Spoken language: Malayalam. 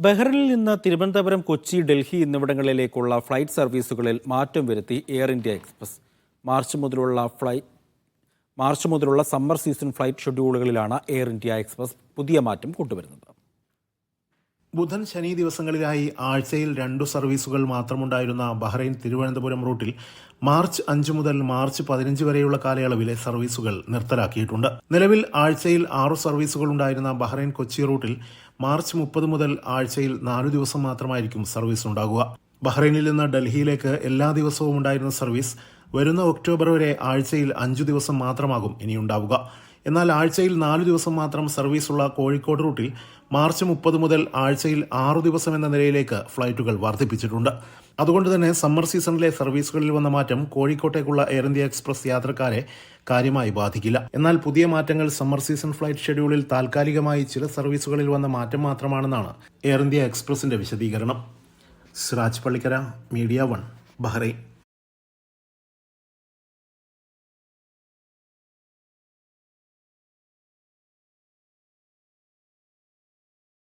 ബഹ്റിനിൽ നിന്ന് തിരുവനന്തപുരം, കൊച്ചി, ഡൽഹി എന്നിവിടങ്ങളിലേക്കുള്ള ഫ്ലൈറ്റ് സർവീസുകളിൽ മാറ്റം വരുത്തി എയർ ഇന്ത്യ എക്സ്പ്രസ്. മാർച്ച് മുതലുള്ള സമ്മർ സീസൺ ഫ്ലൈറ്റ് ഷെഡ്യൂളുകളിലാണ് എയർ ഇന്ത്യ എക്സ്പ്രസ് പുതിയ മാറ്റം കൊണ്ടുവരുന്നത്. ബുധൻ, ശനി ദിവസങ്ങളിലായി ആഴ്ചയിൽ 2 സർവീസുകൾ മാത്രമുണ്ടായിരുന്ന ബഹ്റൈൻ തിരുവനന്തപുരം റൂട്ടിൽ മാർച്ച് 5 മുതൽ മാർച്ച് 15 വരെയുള്ള കാലയളവിലെ സർവീസുകൾ നിർത്തലാക്കിയിട്ടുണ്ട്. നിലവിൽ ആഴ്ചയിൽ 6 സർവീസുകൾ ഉണ്ടായിരുന്ന ബഹ്റൈൻ കൊച്ചി റൂട്ടിൽ മാർച്ച് 30 മുതൽ ആഴ്ചയിൽ 4 ദിവസം മാത്രമായിരിക്കും സർവീസ് ഉണ്ടാകുക. ബഹ്റൈനിൽ നിന്ന് ഡൽഹിയിലേക്ക് എല്ലാ ദിവസവും ഉണ്ടായിരുന്ന സർവീസ് വരുന്ന ഒക്ടോബർ വരെ ആഴ്ചയിൽ 5 ദിവസം മാത്രമാകും ഇനിയുണ്ടാവുക. എന്നാൽ ആഴ്ചയിൽ 4 ദിവസം മാത്രം സർവീസുള്ള കോഴിക്കോട് റൂട്ടിൽ മാർച്ച് 30 മുതൽ ആഴ്ചയിൽ 6 ദിവസം എന്ന നിലയിലേക്ക് ഫ്ലൈറ്റുകൾ വർദ്ധിപ്പിച്ചിട്ടുണ്ട്. അതുകൊണ്ട് തന്നെ സമ്മർ സീസണിലെ സർവീസുകളിൽ വന്ന മാറ്റം കോഴിക്കോട്ടേക്കുള്ള എയർ ഇന്ത്യ എക്സ്പ്രസ് യാത്രക്കാരെ കാര്യമായി ബാധിക്കില്ല. എന്നാൽ പുതിയ മാറ്റങ്ങൾ സമ്മർ സീസൺ ഫ്ലൈറ്റ് ഷെഡ്യൂളിൽ താൽക്കാലികമായി ചില സർവീസുകളിൽ വന്ന മാറ്റം മാത്രമാണെന്നാണ് എയർ ഇന്ത്യ എക്സ്പ്രസിന്റെ വിശദീകരണം. Siraj Pallikkara, media 1, Bahrain.